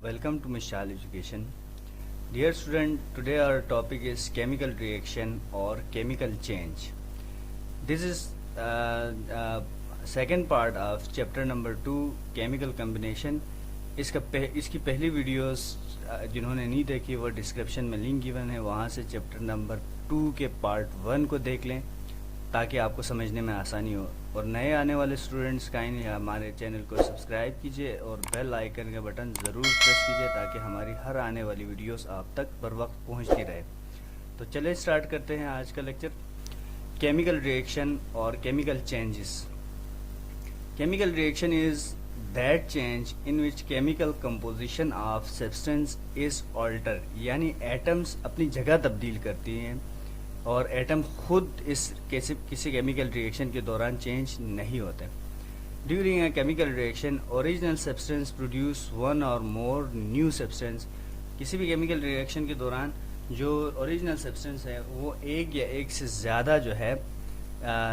Welcome to Mishal Education. Dear student, today our topic is chemical reaction or chemical change. This is second part of chapter number 2 chemical combination. इसकी पहली videos जिन्होंने नहीं देखी वो description में link given है, वहाँ से चैप्टर नंबर 2 के पार्ट 1 को देख लें ताकि आपको समझने में आसानी हो। और नए आने वाले स्टूडेंट्स काइंडली हमारे चैनल को सब्सक्राइब कीजिए और बेल आइकन का बटन ज़रूर प्रेस कीजिए ताकि हमारी हर आने वाली वीडियोस आप तक बर वक्त पहुँचती रहे। तो चलिए स्टार्ट करते हैं आज का लेक्चर, केमिकल रिएक्शन और chemical changes. Chemical reaction is that change in which chemical composition of substance is alter, यानी एटम्स अपनी जगह तब्दील करती हैं और एटम खुद इस किसी केमिकल रिएक्शन के दौरान चेंज नहीं होते। During a chemical reaction original substance produce one और मोर न्यू सब्सटेंस। किसी भी केमिकल रिएक्शन के दौरान जो ओरिजिनल सब्सटेंस है वो एक या एक से ज़्यादा जो है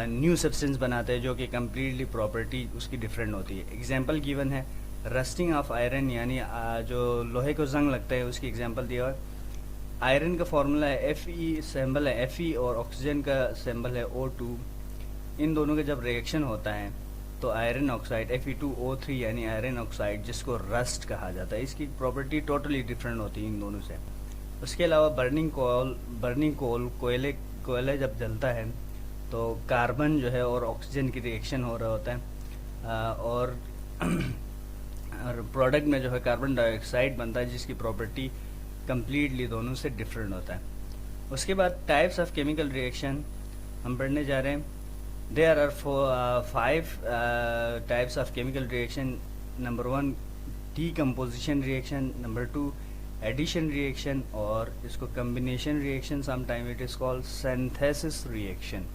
न्यू सब्सटेंस बनाते हैं जो कि कम्प्लीटली प्रॉपर्टी उसकी डिफरेंट होती है। एग्जांपल गिवन है रस्टिंग ऑफ आयरन, यानी जो लोहे को जंग लगता है उसकी एग्जांपल दिया हुआ है। आयरन का फॉर्मूला है Fe, सिंबल है Fe, और ऑक्सीजन का सिंबल है O2। इन दोनों का जब रिएक्शन होता है तो आयरन ऑक्साइड Fe2O3 यानी आयरन ऑक्साइड, जिसको रस्ट कहा जाता है, इसकी प्रॉपर्टी टोटली डिफरेंट होती है इन दोनों से। उसके अलावा बर्निंग कोयले जब जलता है तो कार्बन जो है और ऑक्सीजन की रिएक्शन हो रहा होता है और प्रोडक्ट में जो है कार्बन डाइऑक्साइड बनता है जिसकी प्रॉपर्टी कम्प्लीटली दोनों से डिफरेंट होता है। उसके बाद टाइप्स ऑफ केमिकल रिएक्शन हम पढ़ने जा रहे हैं। There are 5 types of chemical reaction. Number 1 decomposition reaction, number 2 addition reaction, और इसको combination reaction, sometime it is called synthesis reaction.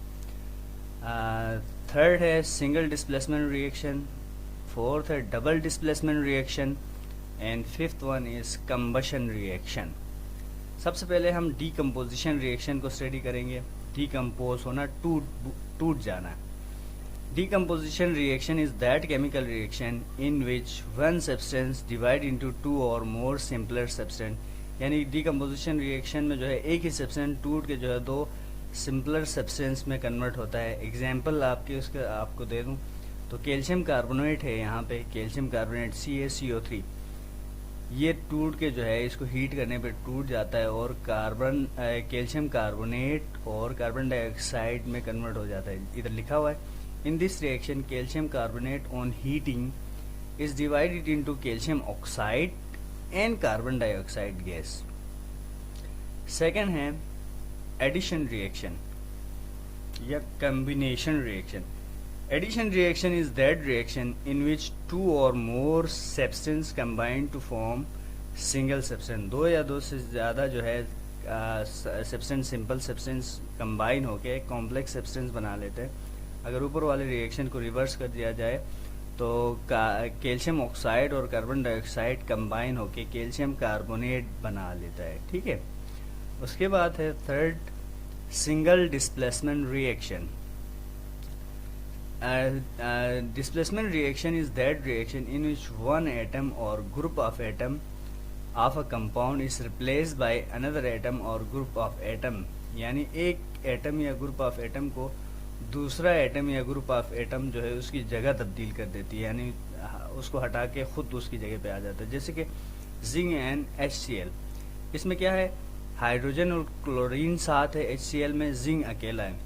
Third है सिंगल डिस्प्लेसमेंट रिएक्शन, फोर्थ है double displacement reaction, and fifth one is combustion reaction. सबसे पहले हम decomposition reaction को study करेंगे। Decompose होना, टूट जाना। Decomposition reaction is that chemical reaction in which one substance divide into 2 और मोर सिंपलर सब्सटेंस, यानी डीकम्पोजिशन रिएक्शन में जो है एक ही सब्सटेंस टूट के जो है 2 सिंपलर सब्सटेंस में कन्वर्ट होता है। एग्जाम्पल आपको दे दूं तो कैल्शियम कार्बोनेट है, यहाँ पे कैल्शियम कार्बोनेट CaCO3, ये टूट के जो है इसको हीट करने पे टूट जाता है और कैल्शियम कार्बोनेट और कार्बन डाइऑक्साइड में कन्वर्ट हो जाता है। इधर लिखा हुआ है in this reaction calcium carbonate on heating is divided into calcium oxide and carbon dioxide gas. Second है एडिशन रिएक्शन या combination reaction. Addition reaction is that reaction in which 2 or more substance combine to form single substance। 2 या 2 से ज़्यादा जो है substance, simple substance combine होके एक complex substance बना लेते हैं। अगर ऊपर वाले रिएक्शन को रिवर्स कर दिया जाए तो कैल्शियम ऑक्साइड और कार्बन डाइऑक्साइड कंबाइन होके कैल्शियम कार्बोनेट बना लेता है। ठीक है। उसके बाद है third single displacement reaction. Displacement reaction is that reaction in which one atom or group of atom of a compound is replaced by another atom or group of atom, यानी एक एटम या ग्रुप ऑफ एटम को दूसरा atom या group of atom जो है उसकी जगह तब्दील कर देती है, यानी उसको हटा के खुद उसकी जगह पे आ जाता है। जैसे कि जिंक एंड HCl, इसमें क्या है, हाइड्रोजन और क्लोरीन साथ है, HCl में जिंक अकेला है।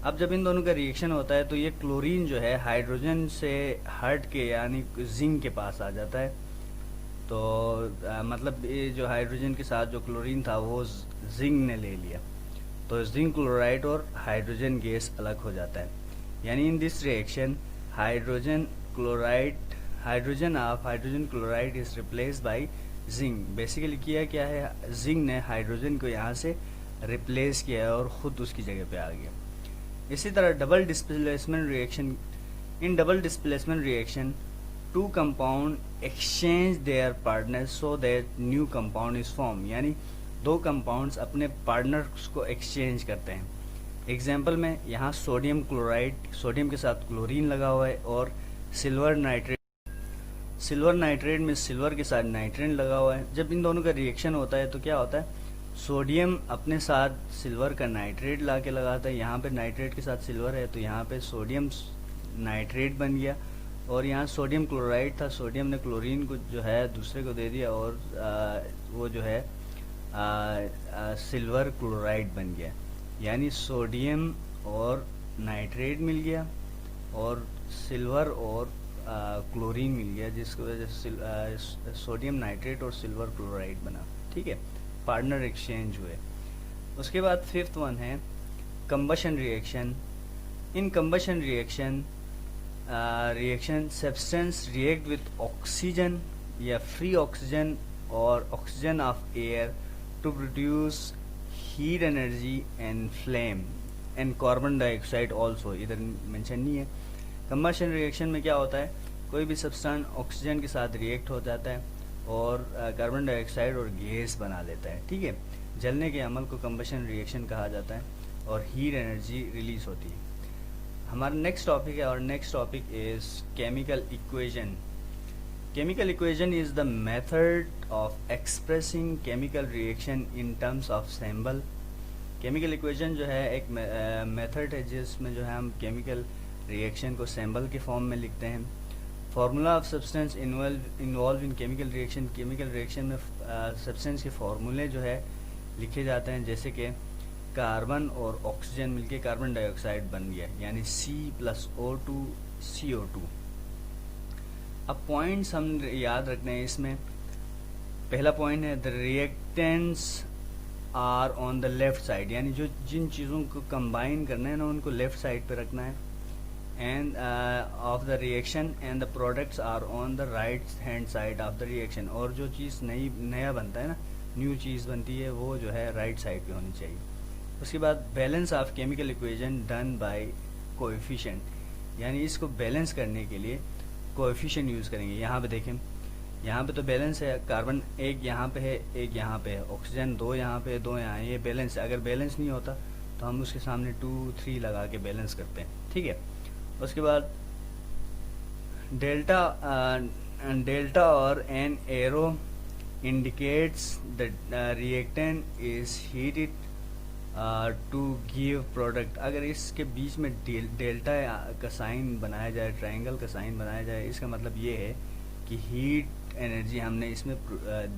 अब जब इन दोनों का रिएक्शन होता है तो ये क्लोरीन जो है हाइड्रोजन से हट के यानी जिंक के पास आ जाता है। तो मतलब ये जो हाइड्रोजन के साथ जो क्लोरीन था वो जिंक ने ले लिया, तो जिंक क्लोराइड और हाइड्रोजन गैस अलग हो जाता है। यानी in this reaction hydrogen chloride is replaced by zinc. Basically किया क्या है, जिंक ने हाइड्रोजन को यहाँ से रिप्लेस किया है और ख़ुद उसकी जगह पे आ गया। इसी तरह double displacement reaction, in double displacement reaction 2 compound exchange there partners so that new compound is form, यानी 2 कंपाउंड्स अपने पार्टनर्स को एक्सचेंज करते हैं। एग्जाम्पल में यहाँ सोडियम क्लोराइड, सोडियम के साथ क्लोरीन लगा हुआ है, और सिल्वर नाइट्रेट सिल्वर नाइट्रेट में सिल्वर के साथ नाइट्रेट लगा हुआ है। जब इन दोनों का रिएक्शन होता है तो क्या होता है, सोडियम अपने साथ सिल्वर का नाइट्रेट ला के लगाता है। यहाँ पे नाइट्रेट के साथ सिल्वर है तो यहाँ पे सोडियम नाइट्रेट बन गया, और यहाँ सोडियम क्लोराइड था, सोडियम ने क्लोरीन को जो है दूसरे को दे दिया, और वो जो है सिल्वर क्लोराइड बन गया। यानी सोडियम और नाइट्रेट मिल गया और सिल्वर और क्लोरीन मिल गया, जिसकी वजह से सोडियम नाइट्रेट और सिल्वर क्लोराइड बना। ठीक है, पार्टनर एक्सचेंज हुए। उसके बाद फिफ्थ वन है combustion reaction. In combustion reaction substance react with oxygen या फ्री ऑक्सीजन और oxygen of air to produce heat energy and flame and carbon dioxide also, इधर मेंशन नहीं है। कंबशन रिएक्शन में क्या होता है, कोई भी सब्सटेंस ऑक्सीजन के साथ रिएक्ट हो जाता है और कार्बन डाइऑक्साइड और गैस बना लेता है। ठीक है, जलने के अमल को कंबशन रिएक्शन कहा जाता है और हीट एनर्जी रिलीज होती है। हमारा नेक्स्ट टॉपिक है, और next topic is chemical equation. Chemical equation is the method of expressing chemical reaction in terms of symbol. Chemical equation जो है एक मेथड है जिसमें जो है हम केमिकल रिएक्शन को सिंबल के फॉर्म में लिखते हैं। Formula of substance involve in chemical reaction. Chemical reaction में सब्सटेंस के फार्मूले जो है लिखे जाते हैं, जैसे कि कार्बन और ऑक्सीजन मिलके कार्बन डाइऑक्साइड बन गया, यानी C+O2 CO2। अब पॉइंट्स हम याद रखने हैं इसमें। पहला पॉइंट है the reactants are on the left side, यानी जो जिन चीज़ों को कंबाइन करना है ना उनको लेफ्ट साइड पे रखना है, and of the reaction and the products are on the right hand side of the reaction. और जो चीज़ नया बनता है ना, न्यू चीज़ बनती है, वो जो है राइट साइड पे होनी चाहिए। उसके बाद balance of chemical equation done by coefficient, यानी इसको बैलेंस करने के लिए कोएफिशिएंट यूज़ करेंगे। यहाँ पे देखें, यहाँ पे तो बैलेंस है, कार्बन एक यहाँ पे है एक यहाँ पे है, ऑक्सीजन दो यहाँ पे है दो यहाँ है, ये बैलेंस है। अगर बैलेंस नहीं होता तो हम उसके सामने 2 3 लगा के बैलेंस करते हैं। ठीक है, उसके बाद डेल्टा और an arrow indicates the reactant is heated to give product. अगर इसके बीच में डेल्टा का साइन बनाया जाए, ट्रायंगल का साइन बनाया जाए, इसका मतलब ये है कि हीट एनर्जी हमने इसमें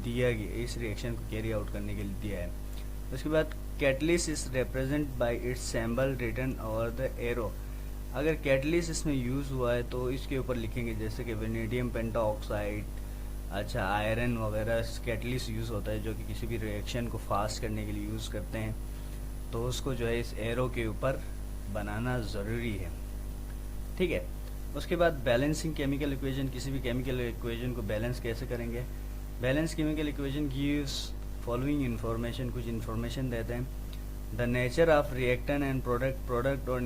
दिया गया, इस रिएक्शन को कैरी आउट करने के लिए दिया है। उसके बाद catalyst is represent by its symbol written over the arrow. अगर कैटलिस्ट इसमें यूज़ हुआ है तो इसके ऊपर लिखेंगे, जैसे कि वेनेडियम पेंटाऑक्साइड, अच्छा आयरन वगैरह कैटलिस्ट यूज़ होता है जो कि किसी भी रिएक्शन को फास्ट करने के लिए यूज़ करते हैं, तो उसको जो है इस एरो के ऊपर बनाना ज़रूरी है। ठीक है, उसके बाद बैलेंसिंग केमिकल इक्वेशन। किसी भी केमिकल इक्वेशन को बैलेंस कैसे करेंगे? Balance chemical equation gives following information, कुछ इन्फॉर्मेशन देते हैं। The nature of reactant and product और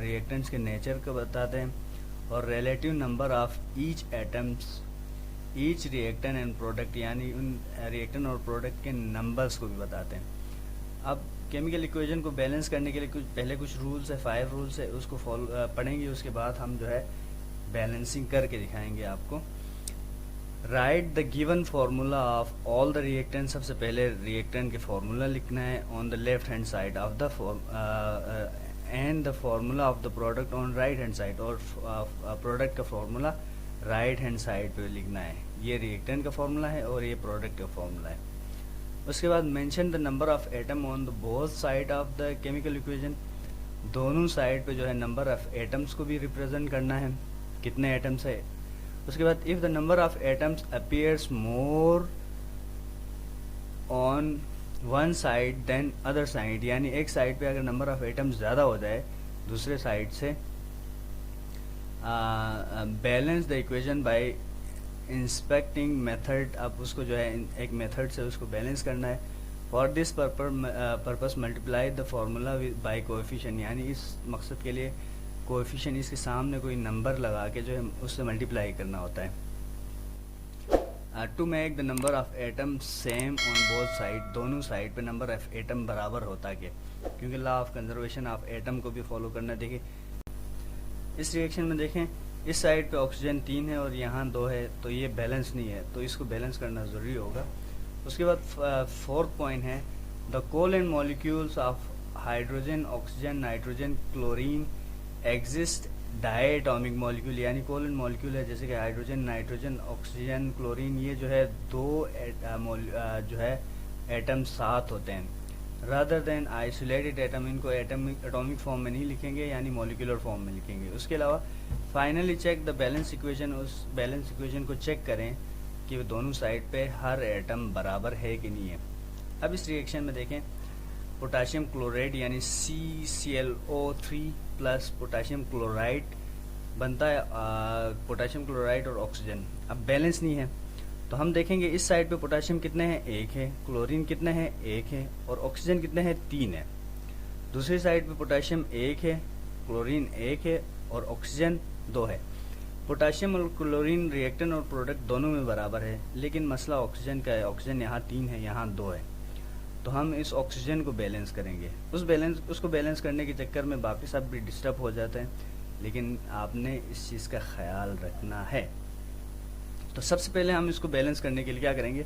रिएक्टेंट्स के नेचर को बताते हैं, और relative number of each atoms each reactant and product, यानी उन रिएक्टेंट और प्रोडक्ट के नंबर्स को भी बताते हैं। अब केमिकल इक्वेशन को बैलेंस करने के लिए कुछ रूल्स है, 5 रूल्स है, उसको फॉलो पढ़ेंगे। उसके बाद हम जो है बैलेंसिंग करके दिखाएंगे आपको। Right the given formula of all the reactant. सबसे पहले रिएक्टेंट के फार्मूला लिखना है on the left hand side of the end the formula of the product on right hand side, और प्रोडक्ट का फार्मूला राइट हैंड साइड पे लिखना है। ये रिएक्टेंट का फार्मूला है और ये प्रोडक्ट का फार्मूला है। उसके बाद mention the number of atom on the both side of the chemical equation. दोनों साइड पे जो है नंबर ऑफ एटम्स को भी रिप्रेजेंट करना है, कितने एटम्स है। उसके बाद if the number of atoms appears more on one side than other side, यानी एक साइड पे अगर नंबर ऑफ एटम्स ज़्यादा हो जाए दूसरे साइड से, balance the equation by inspecting method. अब उसको जो है एक मेथड से उसको बैलेंस करना है। For this purpose multiply the formula by coefficient, यानी इस मकसद के लिए कोएफिशिएंट इसके सामने कोई नंबर लगा के जो है उससे मल्टीप्लाई करना होता है। To make the number of atom same on both side, दोनों साइड पे नंबर ऑफ एटम बराबर होता है, क्योंकि law of conservation of atom को भी फॉलो करना। देखिए इस रिएक्शन में देखें इस साइड पे ऑक्सीजन 3 है और यहाँ 2 है, तो ये बैलेंस नहीं है, तो इसको बैलेंस करना ज़रूरी होगा। उसके बाद फोर्थ पॉइंट है the covalent molecules of hydrogen, oxygen, nitrogen, chlorine exist diatomic molecule, यानी कोवेलेंट मॉलिक्यूल है जैसे कि हाइड्रोजन, नाइट्रोजन, ऑक्सीजन, क्लोरीन, ये जो है दो जो है एटम साथ होते हैं रादर देन आइसोलेटेड एटम। इनको एटॉमिक फॉर्म में नहीं लिखेंगे, यानी मॉलिक्यूलर फॉर्म में लिखेंगे। उसके अलावा finally check the balance equation, उस बैलेंस इक्वेशन को चेक करें कि दोनों साइड पे हर एटम बराबर है कि नहीं है। अब इस रिएक्शन में देखें, पोटाशियम क्लोराइड यानी CClO3 प्लस पोटाशियम क्लोराइड बनता है पोटाशियम क्लोराइड और ऑक्सीजन। अब बैलेंस नहीं है, तो हम देखेंगे इस साइड पे पोटाशियम कितने हैं, 1 है, क्लोरीन कितने हैं, 1 है, और ऑक्सीजन कितने हैं, 3 है। दूसरी साइड पे पोटाशियम 1 है, क्लोरीन 1 है और ऑक्सीजन 2 है। पोटाशियम और क्लोरीन रिएक्टेंट और प्रोडक्ट दोनों में बराबर है, लेकिन मसला ऑक्सीजन का है। ऑक्सीजन यहाँ 3 है, यहाँ 2 है, तो हम इस ऑक्सीजन को बैलेंस करेंगे। उसको बैलेंस करने के चक्कर में बाकी सब भी डिस्टर्ब हो जाते हैं, लेकिन आपने इस चीज़ का ख्याल रखना है। तो सबसे पहले हम इसको बैलेंस करने के लिए क्या करेंगे,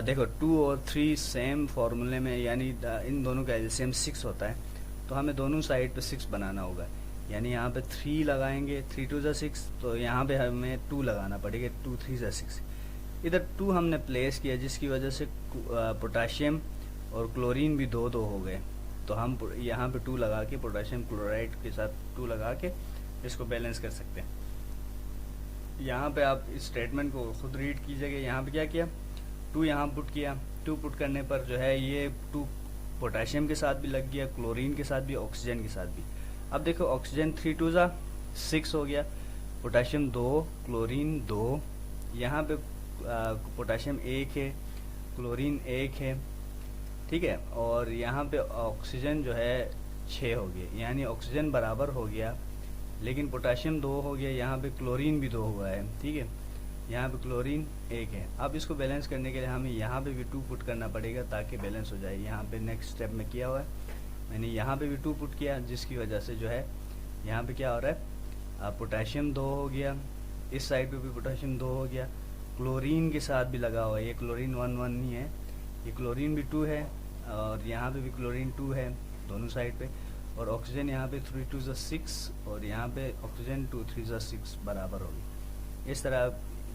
देखो 2 और 3 सेम फार्मूले में, यानी इन दोनों का एलसीएम 6 होता है, तो हमें दोनों साइड पे 6 बनाना होगा। यानी यहाँ पे 3 लगाएंगे, 3 2 ज़ा 6, तो यहाँ पे हमें 2 लगाना पड़ेगा, 2 3 ज़ा 6। इधर 2 हमने प्लेस किया, जिसकी वजह से पोटाशियम और क्लोरीन भी 2 2 हो गए, तो हम यहाँ पे 2 लगा के पोटाशियम क्लोराइड के साथ 2 लगा के इसको बैलेंस कर सकते हैं। यहाँ पे आप इस स्टेटमेंट को खुद रीड कीजिएगा। यहाँ पे क्या किया, 2 यहाँ पुट किया, 2 पुट करने पर जो है ये 2 पोटाशियम के साथ भी लग गया, क्लोरीन के साथ भी, ऑक्सीजन के साथ भी। अब देखो ऑक्सीजन 3 2 ज़ा 6 हो गया, पोटाशियम 2, क्लोरीन 2, यहाँ पे पोटाशियम 1 है, क्लोरीन 1 है, ठीक है, और यहाँ पे ऑक्सीजन जो है 6 हो गया, यानी ऑक्सीजन बराबर हो गया, लेकिन पोटाशियम 2 हो गया, यहाँ पे क्लोरीन भी 2 हुआ है, ठीक है, यहाँ पे क्लोरीन 1 है। अब इसको बैलेंस करने के लिए हमें यहाँ पे भी 2 पुट करना पड़ेगा ताकि बैलेंस हो जाए। यहाँ पे नेक्स्ट स्टेप में किया हुआ है मैंने, यहाँ पे भी 2 पुट किया, जिसकी वजह से जो है यहाँ पे क्या हो रहा है, पोटाशियम 2 हो गया, इस साइड पे भी पोटाशियम 2 हो गया, क्लोरीन के साथ भी लगा हुआ है, ये क्लोरीन 1 1 नहीं है, ये क्लोरीन भी 2 है, और यहाँ पे भी क्लोरीन 2 है दोनों साइड पे, और ऑक्सीजन यहाँ पे 3 2 ज़ा 6 और यहाँ पे ऑक्सीजन 2 3 ज़ा 6 बराबर होगी। इस तरह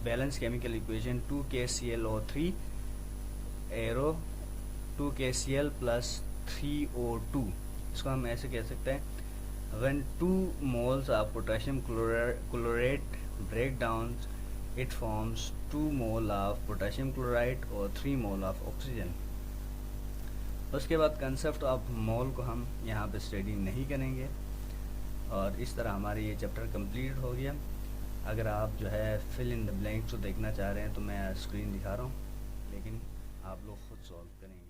balance chemical equation 2KClO3 arrow 2KCl plus 3O2, इसको हम ऐसे कह सकते हैं, when 2 moles of potassium chlorate break down it forms 2 mole of potassium chloride और 3 mole of oxygen। उसके बाद कंसेप्ट ऑफ मोल को हम यहाँ पे स्टडी नहीं करेंगे, और इस तरह हमारी ये चैप्टर कंप्लीट हो गया। अगर आप जो है फिल इन द ब्लैंक्स को देखना चाह रहे हैं तो मैं स्क्रीन दिखा रहा हूँ, लेकिन आप लोग खुद सॉल्व करेंगे।